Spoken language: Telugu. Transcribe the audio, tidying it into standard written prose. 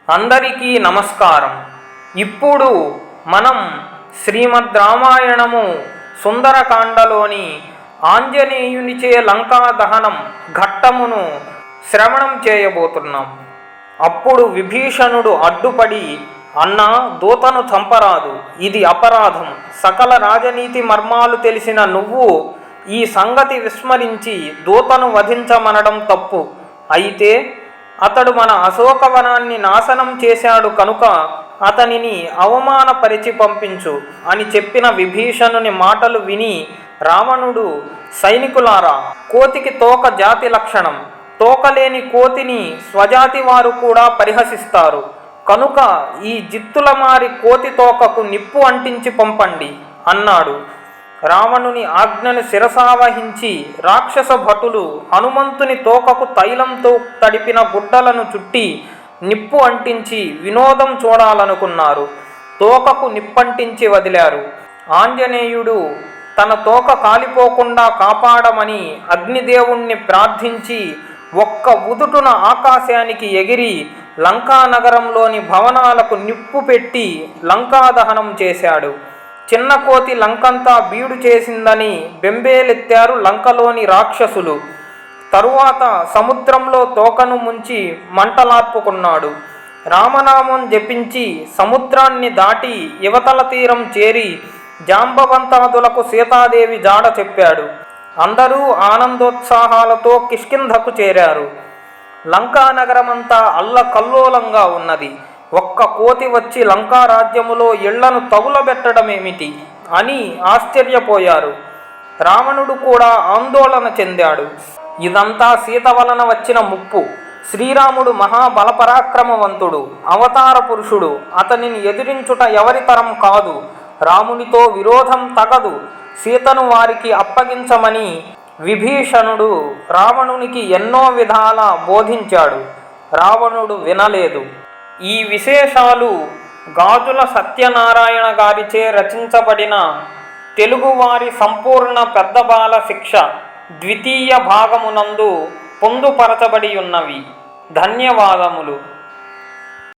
అందరికీ నమస్కారం. ఇప్పుడు మనం శ్రీమద్ రామాయణము సుందరకాండలోని ఆంజనేయునిచే లంకా దహనం ఘట్టమును శ్రవణం చేయబోతున్నాం. అప్పుడు విభీషణుడు అడ్డుపడి, అన్నా, దూతను చంపరాదు, ఇది అపరాధం. సకల రాజనీతి మర్మాలు తెలిసిన నువ్వు ఈ సంగతి విస్మరించి దూతను వధించమనడం తప్పు. అయితే అతడు మన అశోకవనాన్ని నాశనం చేశాడు కనుక అతనిని అవమానపరిచి పంపించు అని చెప్పిన విభీషణుని మాటలు విని రావణుడు, సైనికులారా, కోతికి తోక జాతి లక్షణం. తోకలేని కోతిని స్వజాతి వారు కూడా పరిహసిస్తారు. కనుక ఈ జిత్తులమారి కోతి తోకకు నిప్పు అంటించి పంపండి అన్నాడు. రావణుని ఆజ్ఞను శిరసావహించి రాక్షస భటులు హనుమంతుని తోకకు తైలంతో తడిపిన గుడ్డలను చుట్టి నిప్పు అంటించి వినోదం చూడాలనుకున్నారు. తోకకు నిప్పంటించి వదిలారు. ఆంజనేయుడు తన తోక కాలిపోకుండా కాపాడమని అగ్నిదేవుణ్ణి ప్రార్థించి ఒక్క ఉదుటున ఆకాశానికి ఎగిరి లంకానగరంలోని భవనాలకు నిప్పు పెట్టి లంకాదహనం చేశాడు. చిన్న కోతి లంకంతా బీడు చేసిందని బెంబేలెత్తారు లంకలోని రాక్షసులు. తరువాత సముద్రంలో తోకను ముంచి మంటలార్పుకున్నాడు. రామనామం జపించి సముద్రాన్ని దాటి యువతల తీరం చేరి జాంబవంతాదులకు సీతాదేవి జాడ చెప్పాడు. అందరూ ఆనందోత్సాహాలతో కిష్కింధకు చేరారు. లంకానగరమంతా అల్లకల్లోలంగా ఉన్నది. ఒక్క కోతి వచ్చి లంకా రాజ్యములో ఇళ్లను తగులబెట్టడమేమిటి అని ఆశ్చర్యపోయారు. రావణుడు కూడా ఆందోళన చెందాడు. ఇదంతా సీత వలన వచ్చిన ముప్పు. శ్రీరాముడు మహాబలపరాక్రమవంతుడు, అవతార పురుషుడు. అతనిని ఎదిరించుట ఎవరి తరం కాదు. రామునితో విరోధం తగదు. సీతను వారికి అప్పగించమని విభీషణుడు రావణునికి ఎన్నో విధాలా బోధించాడు. రావణుడు వినలేదు. ఈ విశేషాలు గాజుల సత్యనారాయణ గారిచే రచించబడిన తెలుగువారి సంపూర్ణ పెద్ద బాల శిక్ష ద్వితీయ భాగమునందు పొందుపరచబడి ఉన్నవి. ధన్యవాదములు.